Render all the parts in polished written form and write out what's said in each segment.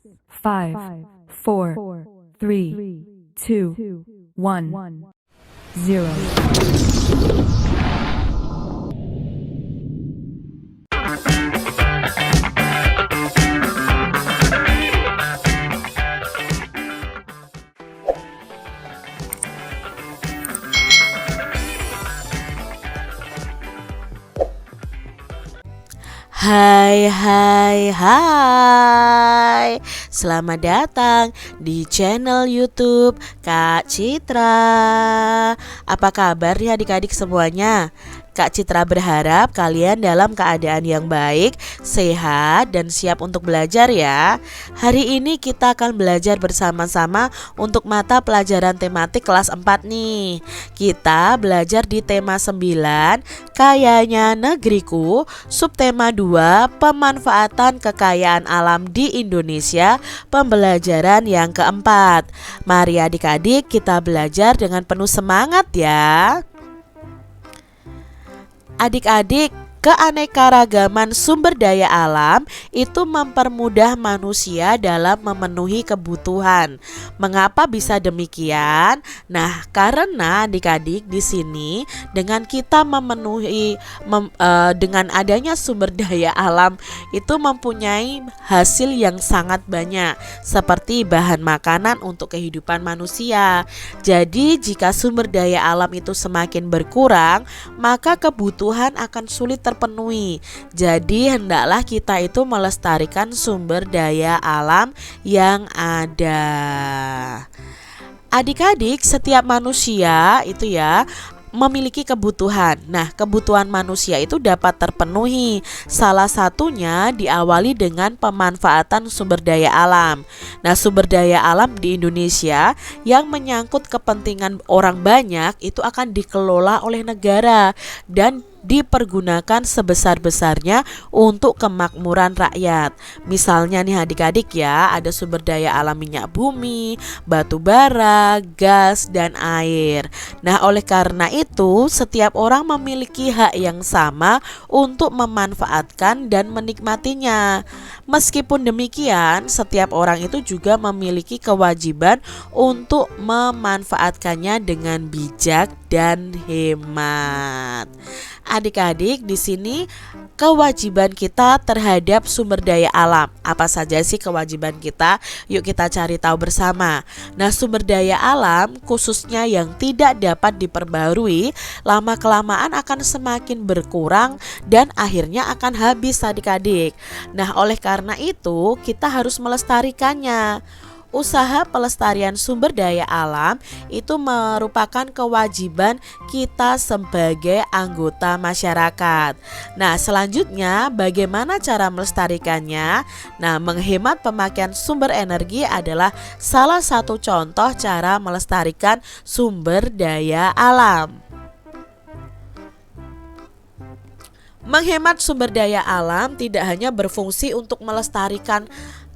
5, 4, 3, 2, 1, 0. Hai hai hai, selamat datang di channel YouTube Kak Citra. Apa kabar nih adik-adik semuanya? Kak Citra berharap kalian dalam keadaan yang baik, sehat, dan siap untuk belajar ya. Hari ini kita akan belajar bersama-sama untuk mata pelajaran tematik kelas 4 nih. Kita belajar di tema 9, Kayanya Negeriku, subtema 2, Pemanfaatan Kekayaan Alam di Indonesia, pembelajaran yang keempat. Mari adik-adik kita belajar dengan penuh semangat ya. Adik-adik, keanekaragaman sumber daya alam itu mempermudah manusia dalam memenuhi kebutuhan. Mengapa bisa demikian? Nah, karena adik-adik di sini dengan kita dengan adanya sumber daya alam itu mempunyai hasil yang sangat banyak seperti bahan makanan untuk kehidupan manusia. Jadi, jika sumber daya alam itu semakin berkurang, maka kebutuhan akan sulit terpenuhi. Jadi hendaklah kita itu melestarikan sumber daya alam yang ada. Adik-adik, setiap manusia itu ya memiliki kebutuhan. Nah, kebutuhan manusia itu dapat terpenuhi. Salah satunya diawali dengan pemanfaatan sumber daya alam. Nah, sumber daya alam di Indonesia yang menyangkut kepentingan orang banyak itu akan dikelola oleh negara dan dipergunakan sebesar-besarnya untuk kemakmuran rakyat. Misalnya nih adik-adik ya, ada sumber daya alam minyak bumi, batu bara, gas, dan air. Nah, oleh karena itu setiap orang memiliki hak yang sama untuk memanfaatkan dan menikmatinya. Meskipun demikian, setiap orang itu juga memiliki kewajiban untuk memanfaatkannya dengan bijak dan hemat. Adik-adik, di sini kewajiban kita terhadap sumber daya alam. Apa saja sih kewajiban kita? Yuk kita cari tahu bersama. Nah, sumber daya alam khususnya yang tidak dapat diperbarui, lama-kelamaan akan semakin berkurang dan akhirnya akan habis adik-adik. Nah, oleh karena itu kita harus melestarikannya. Usaha pelestarian sumber daya alam itu merupakan kewajiban kita sebagai anggota masyarakat. Nah, selanjutnya bagaimana cara melestarikannya? Nah, menghemat pemakaian sumber energi adalah salah satu contoh cara melestarikan sumber daya alam. Menghemat sumber daya alam tidak hanya berfungsi untuk melestarikan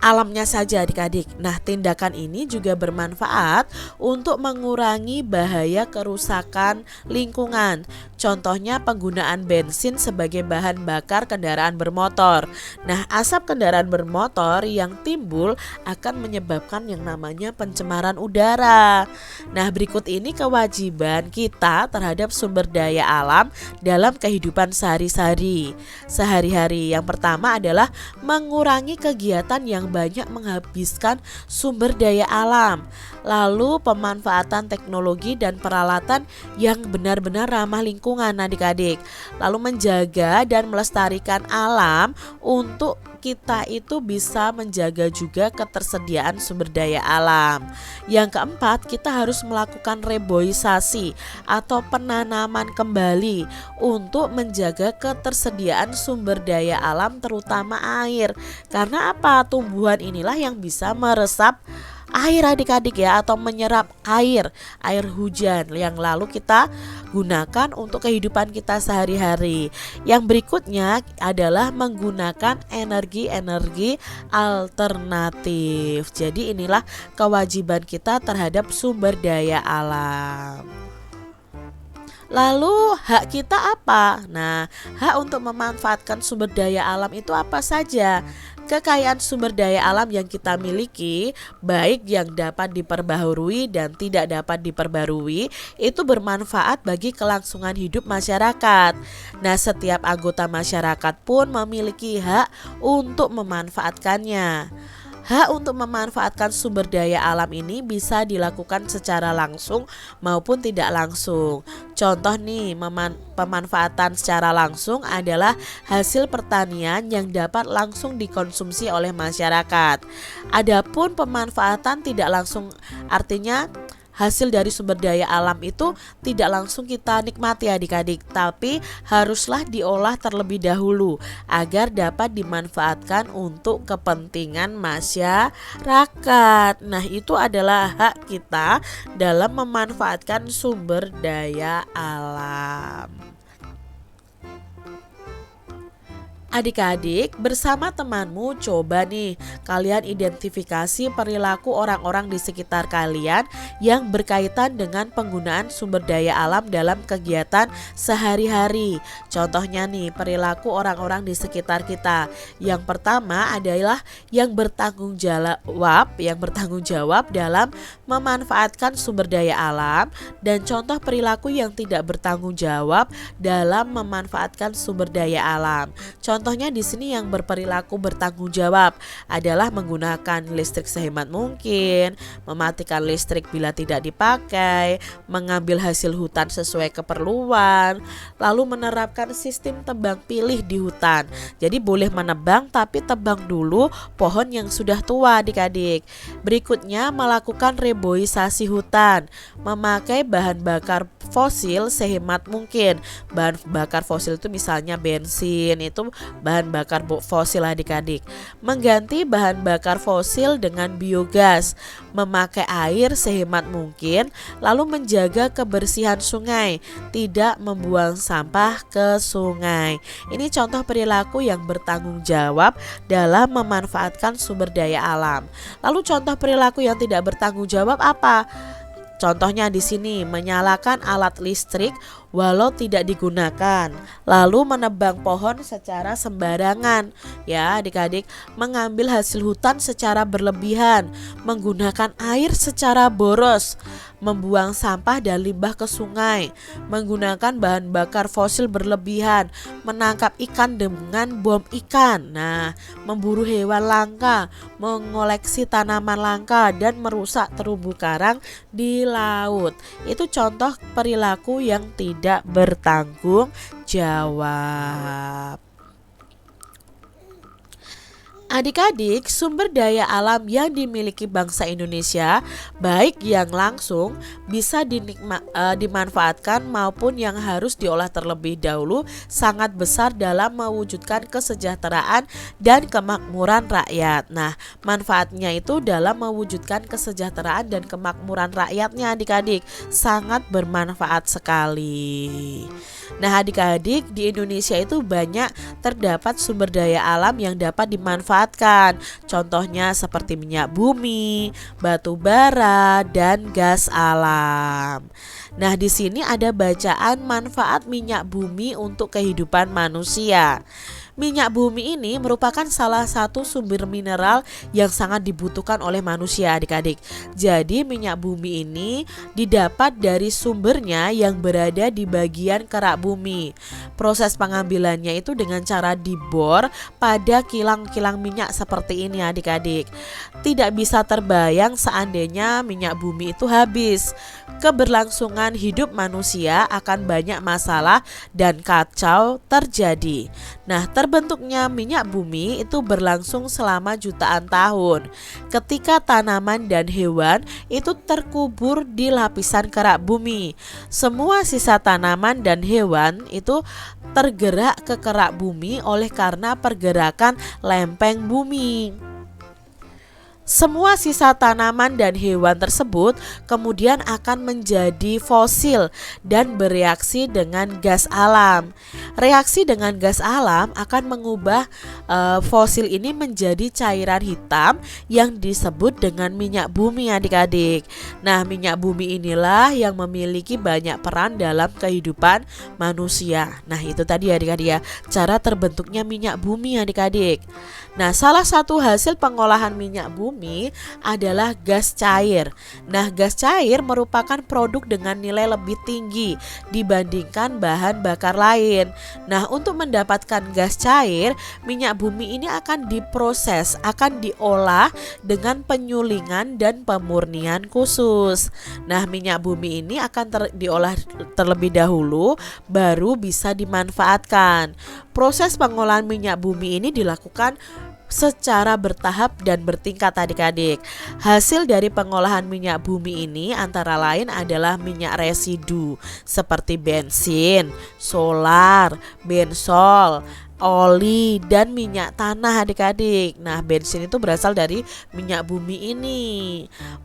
alamnya saja adik-adik. Nah, tindakan ini juga bermanfaat untuk mengurangi bahaya kerusakan lingkungan. Contohnya penggunaan bensin sebagai bahan bakar kendaraan bermotor. Nah, asap kendaraan bermotor yang timbul akan menyebabkan yang namanya pencemaran udara. Nah, berikut ini kewajiban kita terhadap sumber daya alam dalam kehidupan sehari-hari. Yang pertama adalah mengurangi kegiatan yang banyak menghabiskan sumber daya alam. Lalu pemanfaatan teknologi dan peralatan yang benar-benar ramah lingkungan adik-adik. Lalu menjaga dan melestarikan alam untuk kita itu bisa menjaga juga ketersediaan sumber daya alam. Yang keempat, kita harus melakukan reboisasi atau penanaman kembali untuk menjaga ketersediaan sumber daya alam terutama air. Karena apa? Tumbuhan inilah yang bisa meresap air adik-adik ya, atau menyerap air hujan yang lalu kita gunakan untuk kehidupan kita sehari-hari. Yang berikutnya adalah menggunakan energi alternatif. Jadi inilah kewajiban kita terhadap sumber daya alam. Lalu hak kita apa? Nah, hak untuk memanfaatkan sumber daya alam itu apa saja? Kekayaan sumber daya alam yang kita miliki, baik yang dapat diperbaharui dan tidak dapat diperbarui, itu bermanfaat bagi kelangsungan hidup masyarakat. Nah, setiap anggota masyarakat pun memiliki hak untuk memanfaatkannya. Hak untuk memanfaatkan sumber daya alam ini bisa dilakukan secara langsung maupun tidak langsung. Contoh nih, pemanfaatan secara langsung adalah hasil pertanian yang dapat langsung dikonsumsi oleh masyarakat. Adapun pemanfaatan tidak langsung artinya hasil dari sumber daya alam itu tidak langsung kita nikmati adik-adik, tapi haruslah diolah terlebih dahulu agar dapat dimanfaatkan untuk kepentingan masyarakat. Nah, itu adalah hak kita dalam memanfaatkan sumber daya alam. Adik-adik, bersama temanmu coba nih kalian identifikasi perilaku orang-orang di sekitar kalian yang berkaitan dengan penggunaan sumber daya alam dalam kegiatan sehari-hari. Contohnya nih, perilaku orang-orang di sekitar kita. Yang pertama adalah yang bertanggung jawab dalam memanfaatkan sumber daya alam, dan contoh perilaku yang tidak bertanggung jawab dalam memanfaatkan sumber daya alam. Contohnya di sini yang berperilaku bertanggung jawab adalah menggunakan listrik sehemat mungkin, mematikan listrik bila tidak dipakai, mengambil hasil hutan sesuai keperluan, lalu menerapkan sistem tebang pilih di hutan. Jadi boleh menebang tapi tebang dulu pohon yang sudah tua adik-adik. Berikutnya melakukan reboisasi hutan, memakai bahan bakar fosil sehemat mungkin. Bahan bakar fosil itu misalnya bensin, itu bahan bakar fosil adik-adik. Mengganti bahan bakar fosil dengan biogas, memakai air sehemat mungkin, lalu menjaga kebersihan sungai, tidak membuang sampah ke sungai. Ini contoh perilaku yang bertanggung jawab dalam memanfaatkan sumber daya alam. Lalu contoh perilaku yang tidak bertanggung jawab apa? Contohnya di sini menyalakan alat listrik walau tidak digunakan, lalu menebang pohon secara sembarangan, ya adik-adik, mengambil hasil hutan secara berlebihan, menggunakan air secara boros, membuang sampah dan limbah ke sungai, menggunakan bahan bakar fosil berlebihan, menangkap ikan dengan bom ikan, nah, memburu hewan langka, mengoleksi tanaman langka, dan merusak terumbu karang di laut. Itu contoh perilaku yang tidak bertanggung jawab. Adik-adik, sumber daya alam yang dimiliki bangsa Indonesia, baik yang langsung bisa dimanfaatkan maupun yang harus diolah terlebih dahulu, sangat besar dalam mewujudkan kesejahteraan dan kemakmuran rakyat. Nah, manfaatnya itu dalam mewujudkan kesejahteraan dan kemakmuran rakyatnya adik-adik sangat bermanfaat sekali. Nah, adik-adik, di Indonesia itu banyak terdapat sumber daya alam yang dapat dimanfaatkan. Contohnya seperti minyak bumi, batu bara, dan gas alam. Nah, di sini ada bacaan manfaat minyak bumi untuk kehidupan manusia. Minyak bumi ini merupakan salah satu sumber mineral yang sangat dibutuhkan oleh manusia adik-adik. Jadi minyak bumi ini didapat dari sumbernya yang berada di bagian kerak bumi. Proses pengambilannya itu dengan cara dibor pada kilang-kilang minyak seperti ini adik-adik. Tidak bisa terbayang seandainya minyak bumi itu habis. Keberlangsungan hidup manusia akan banyak masalah dan kacau terjadi. Nah, terbentuknya minyak bumi itu berlangsung selama jutaan tahun. Ketika tanaman dan hewan itu terkubur di lapisan kerak bumi, semua sisa tanaman dan hewan itu tergerak ke kerak bumi oleh karena pergerakan lempeng bumi. Semua sisa tanaman dan hewan tersebut kemudian akan menjadi fosil dan bereaksi dengan gas alam. Reaksi dengan gas alam akan mengubah fosil ini menjadi cairan hitam yang disebut dengan minyak bumi, adik-adik. Nah, minyak bumi inilah yang memiliki banyak peran dalam kehidupan manusia. Nah, itu tadi adik-adik ya, cara terbentuknya minyak bumi, adik-adik. Nah, salah satu hasil pengolahan minyak bumi adalah gas cair. Nah, gas cair merupakan produk dengan nilai lebih tinggi dibandingkan bahan bakar lain. Nah, untuk mendapatkan gas cair, minyak bumi ini akan diproses, akan diolah dengan penyulingan dan pemurnian khusus. Nah, minyak bumi ini akan diolah terlebih dahulu baru bisa dimanfaatkan. Proses pengolahan minyak bumi ini dilakukan secara bertahap dan bertingkat, adik-adik. Hasil dari pengolahan minyak bumi ini antara lain adalah minyak residu seperti bensin, solar, bensol, oli, dan minyak tanah, adik-adik. Nah, bensin itu berasal dari minyak bumi ini.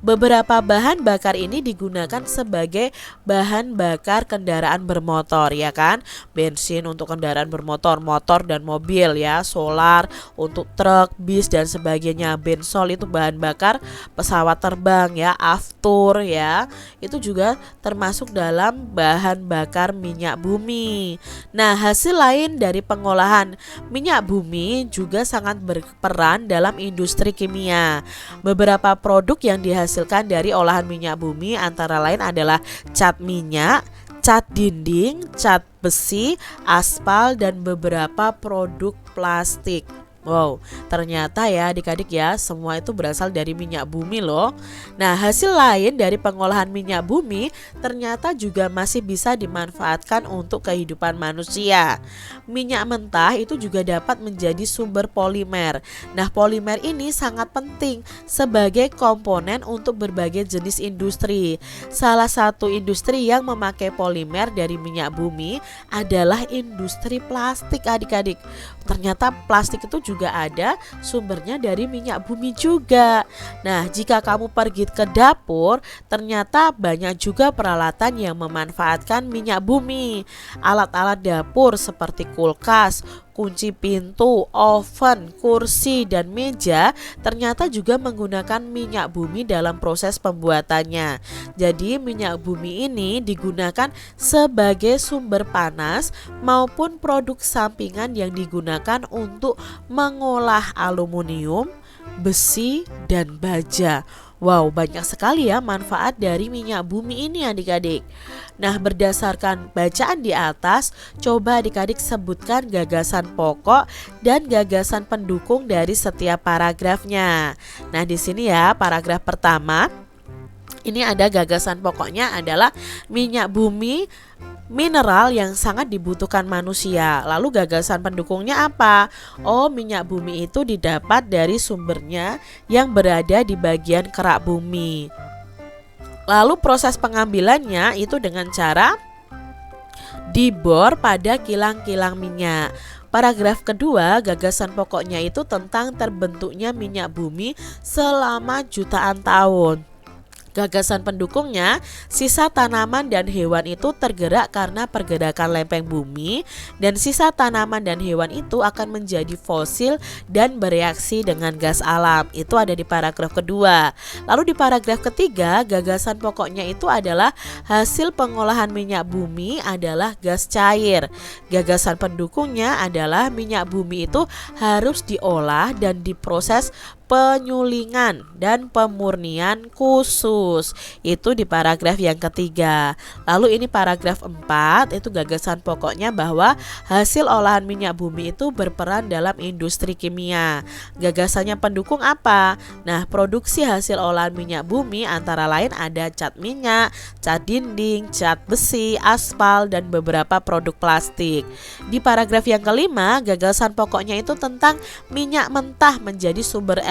Beberapa bahan bakar ini digunakan sebagai bahan bakar kendaraan bermotor, ya kan? Bensin untuk kendaraan bermotor, motor dan mobil ya, solar untuk truk, bis dan sebagainya. Bensol itu bahan bakar pesawat terbang ya, aftur ya. Itu juga termasuk dalam bahan bakar minyak bumi. Nah, hasil lain dari pengolahan minyak bumi juga sangat berperan dalam industri kimia. Beberapa produk yang dihasilkan dari olahan minyak bumi antara lain adalah cat minyak, cat dinding, cat besi, aspal, dan beberapa produk plastik. Wow, ternyata ya adik-adik ya, semua itu berasal dari minyak bumi loh. Nah, hasil lain dari pengolahan minyak bumi ternyata juga masih bisa dimanfaatkan untuk kehidupan manusia. Minyak mentah itu juga dapat menjadi sumber polimer. Nah, polimer ini sangat penting sebagai komponen untuk berbagai jenis industri. Salah satu industri yang memakai polimer dari minyak bumi adalah industri plastik, adik-adik. Ternyata plastik itu juga ada sumbernya dari minyak bumi juga. Nah, jika kamu pergi ke dapur, ternyata banyak juga peralatan yang memanfaatkan minyak bumi. Alat-alat dapur seperti kulkas, kunci pintu, oven, kursi, dan meja ternyata juga menggunakan minyak bumi dalam proses pembuatannya. Jadi minyak bumi ini digunakan sebagai sumber panas maupun produk sampingan yang digunakan untuk mengolah aluminium, besi, dan baja. Wow, banyak sekali ya manfaat dari minyak bumi ini, adik-adik. Nah, berdasarkan bacaan di atas, coba adik-adik sebutkan gagasan pokok dan gagasan pendukung dari setiap paragrafnya. Nah, di sini ya, paragraf pertama, ini ada gagasan pokoknya adalah minyak bumi mineral yang sangat dibutuhkan manusia. Lalu gagasan pendukungnya apa? Oh, minyak bumi itu didapat dari sumbernya yang berada di bagian kerak bumi. Lalu proses pengambilannya itu dengan cara dibor pada kilang-kilang minyak. Paragraf kedua, gagasan pokoknya itu tentang terbentuknya minyak bumi selama jutaan tahun. Gagasan pendukungnya, sisa tanaman dan hewan itu tergerak karena pergerakan lempeng bumi, dan sisa tanaman dan hewan itu akan menjadi fosil dan bereaksi dengan gas alam. Itu ada di paragraf kedua. Lalu di paragraf ketiga, gagasan pokoknya itu adalah hasil pengolahan minyak bumi adalah gas cair. Gagasan pendukungnya adalah minyak bumi itu harus diolah dan diproses penyulingan dan pemurnian khusus. Itu di paragraf yang ketiga. Lalu ini paragraf 4, itu gagasan pokoknya bahwa hasil olahan minyak bumi itu berperan dalam industri kimia. Gagasannya pendukung apa? Nah, produksi hasil olahan minyak bumi antara lain ada cat minyak, cat dinding, cat besi, aspal, dan beberapa produk plastik. Di paragraf yang kelima, gagasan pokoknya itu tentang minyak mentah menjadi sumber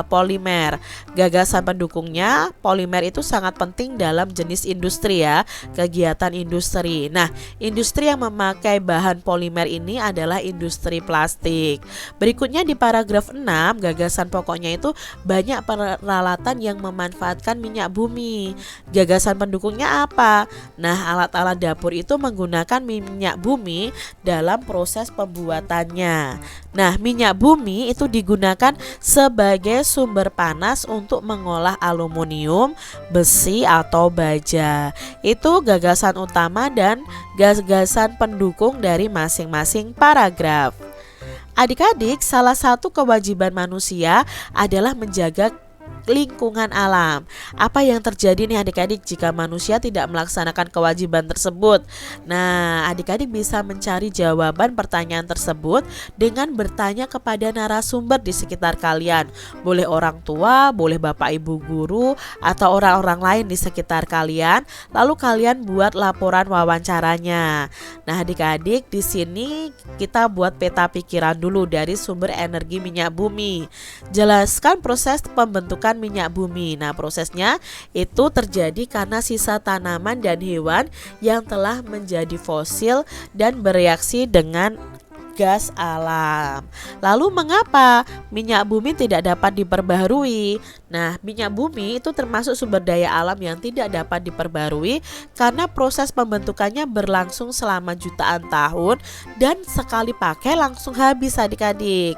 polimer. Gagasan pendukungnya, polimer itu sangat penting dalam jenis industri ya, kegiatan industri. Nah, industri yang memakai bahan polimer ini adalah industri plastik. Berikutnya di paragraf 6, gagasan pokoknya itu banyak peralatan yang memanfaatkan minyak bumi. Gagasan pendukungnya apa? Nah, alat-alat dapur itu menggunakan minyak bumi dalam proses pembuatannya. Nah, minyak bumi itu digunakan sebagai sumber panas untuk mengolah aluminium, besi atau baja. Itu gagasan utama dan gagasan pendukung dari masing-masing paragraf. Adik-adik, salah satu kewajiban manusia adalah menjaga lingkungan alam. Apa yang terjadi nih adik-adik jika manusia tidak melaksanakan kewajiban tersebut? Nah, adik-adik bisa mencari jawaban pertanyaan tersebut dengan bertanya kepada narasumber di sekitar kalian. Boleh orang tua, boleh bapak ibu guru, atau orang-orang lain di sekitar kalian. Lalu kalian buat laporan wawancaranya. Nah, adik-adik, di sini kita buat peta pikiran dulu dari sumber energi minyak bumi. Jelaskan proses pembentukan minyak bumi. Nah, prosesnya itu terjadi karena sisa tanaman dan hewan yang telah menjadi fosil dan bereaksi dengan gas alam. Lalu mengapa minyak bumi tidak dapat diperbaharui? Nah, minyak bumi itu termasuk sumber daya alam yang tidak dapat diperbarui karena proses pembentukannya berlangsung selama jutaan tahun dan sekali pakai langsung habis adik-adik.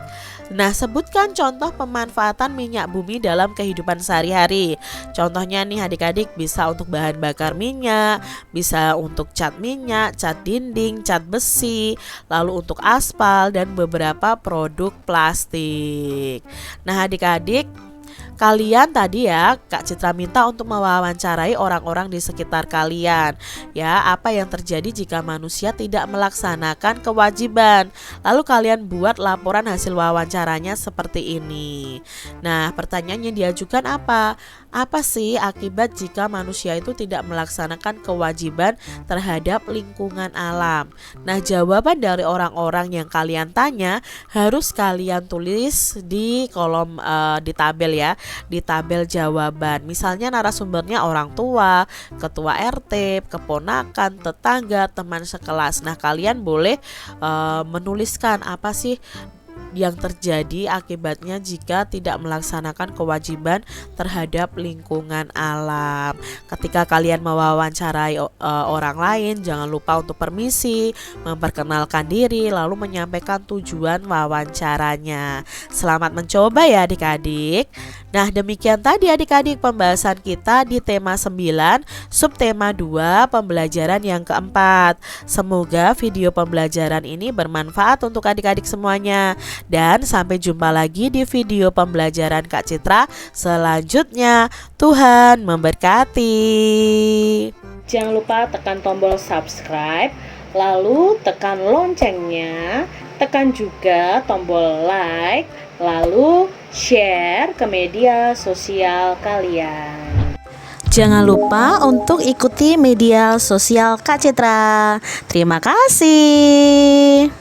Nah, sebutkan contoh pemanfaatan minyak bumi dalam kehidupan sehari-hari. Contohnya nih adik-adik, bisa untuk bahan bakar minyak, bisa untuk cat minyak, cat dinding, cat besi, lalu untuk aspal dan beberapa produk plastik. Nah, adik-adik, kalian tadi ya Kak Citra minta untuk mewawancarai orang-orang di sekitar kalian. Ya, apa yang terjadi jika manusia tidak melaksanakan kewajiban? Lalu kalian buat laporan hasil wawancaranya seperti ini. Nah, pertanyaan yang diajukan apa? Apa sih akibat jika manusia itu tidak melaksanakan kewajiban terhadap lingkungan alam? Nah, jawaban dari orang-orang yang kalian tanya harus kalian tulis di kolom di tabel ya, di tabel jawaban. Misalnya narasumbernya orang tua, ketua RT, keponakan, tetangga, teman sekelas. Nah, kalian boleh menuliskan apa sih yang terjadi akibatnya jika tidak melaksanakan kewajiban terhadap lingkungan alam. Ketika kalian mewawancarai orang lain, jangan lupa untuk permisi, memperkenalkan diri, lalu menyampaikan tujuan wawancaranya. Selamat mencoba ya adik-adik. Nah, demikian tadi adik-adik pembahasan kita di tema 9, subtema 2, pembelajaran yang keempat. Semoga video pembelajaran ini bermanfaat untuk adik-adik semuanya. Dan sampai jumpa lagi di video pembelajaran Kak Citra selanjutnya. Tuhan memberkati. Jangan lupa tekan tombol subscribe, lalu tekan loncengnya, tekan juga tombol like, lalu share ke media sosial kalian. Jangan lupa untuk ikuti media sosial Kak Citra. Terima kasih.